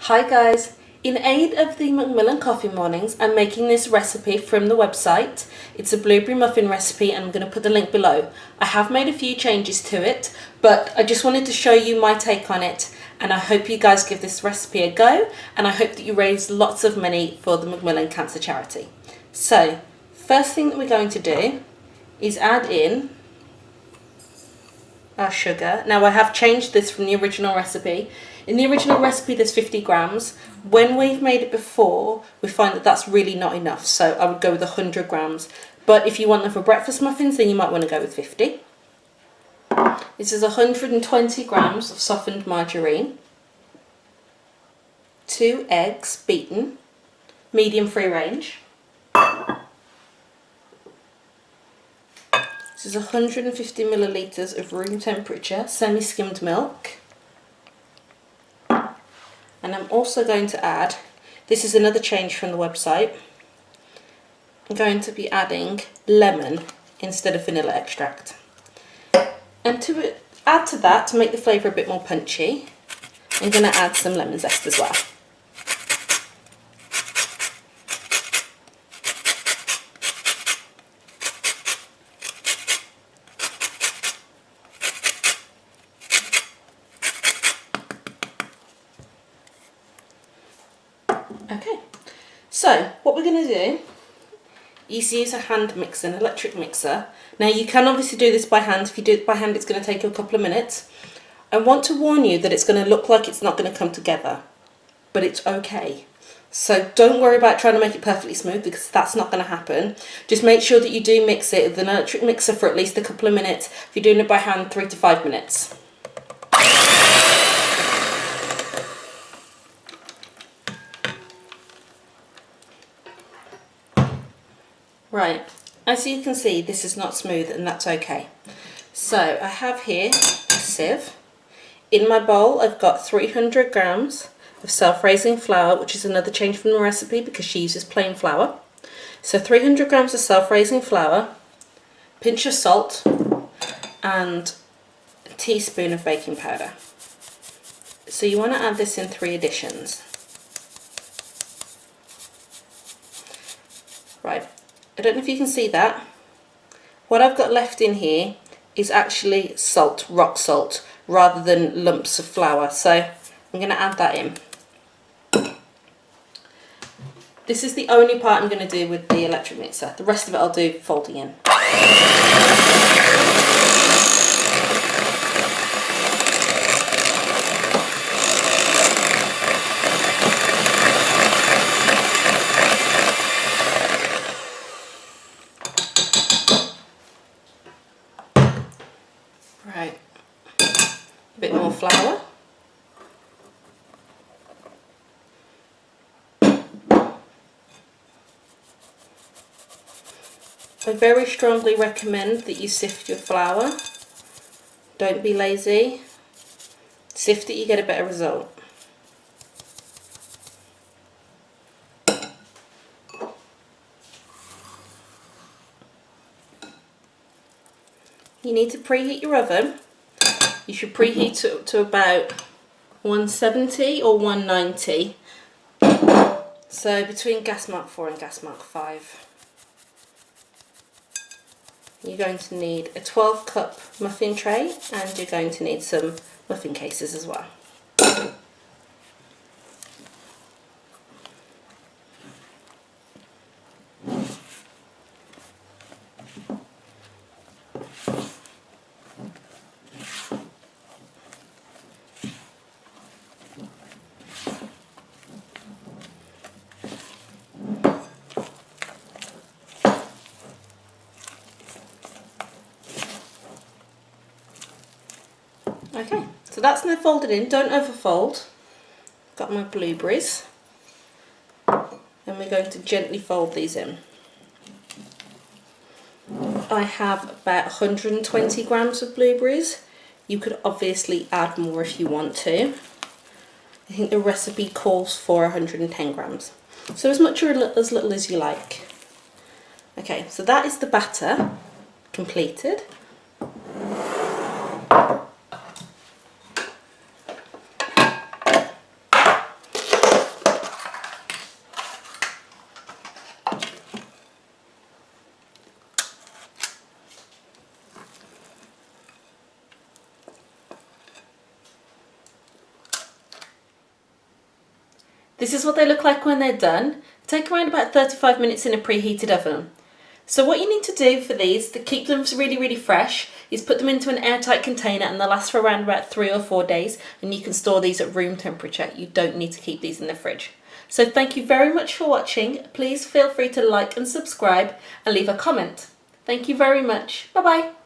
Hi guys, in aid of the Macmillan Coffee Mornings, I'm making this recipe from the website. It's a blueberry muffin recipe and I'm going to put the link below. I have made a few changes to it, but I just wanted to show you my take on it, and I hope you guys give this recipe a go, and I hope that you raise lots of money for the Macmillan Cancer Charity. So, first thing that we're going to do is add in our sugar. Now I have changed this from the original recipe. In the original recipe there's 50 grams. When we've made it before, we find that that's really not enough, so I would go with 100 grams. But if you want them for breakfast muffins, then you might want to go with 50. This is 120 grams of softened margarine, 2 eggs beaten, medium free range. This is 150 millilitres of room temperature semi-skimmed milk. And I'm also going to add, this is another change from the website, I'm going to be adding lemon instead of vanilla extract. And to add to that, to make the flavour a bit more punchy, I'm going to add some lemon zest as well. Okay, so what we're going to do is use a hand mixer, an electric mixer. Now you can obviously do this by hand. If you do it by hand, it's going to take you a couple of minutes. I want to warn you that it's going to look like it's not going to come together, but it's okay. So don't worry about trying to make it perfectly smooth, because that's not going to happen. Just make sure that you do mix it with an electric mixer for at least a couple of minutes. If you're doing it by hand, 3 to 5 minutes. Right, as you can see, this is not smooth, and that's okay. So I have here a sieve. In my bowl I've got 300 grams of self-raising flour, which is another change from the recipe because she uses plain flour. So 300 grams of self-raising flour, pinch of salt, and a teaspoon of baking powder. So you want to add this in 3 additions. Right. I don't know if you can see that. What I've got left in here is actually salt, rock salt, rather than lumps of flour. So I'm going to add that in. This is the only part I'm going to do with the electric mixer. The rest of it I'll do folding in. Right, a bit more flour. I very strongly recommend that you sift your flour. Don't be lazy. Sift it, you get a better result. You need to preheat your oven. You should preheat it to about 170 or 190. So between gas mark 4 and gas mark 5. You're going to need a 12 cup muffin tray, and you're going to need some muffin cases as well. Okay, so that's now folded in. Don't overfold. Got my blueberries, and we're going to gently fold these in. I have about 120 grams of blueberries. You could obviously add more if you want to. I think the recipe calls for 110 grams. So as much or as little as you like. Okay, so that is the batter completed. This is what they look like when they're done. Take around about 35 minutes in a preheated oven. So what you need to do for these to keep them really fresh is put them into an airtight container, and they'll last for around about 3 or 4 days, and you can store these at room temperature. You don't need to keep these in the fridge. So thank you very much for watching. Please feel free to like and subscribe and leave a comment. Thank you very much. Bye bye.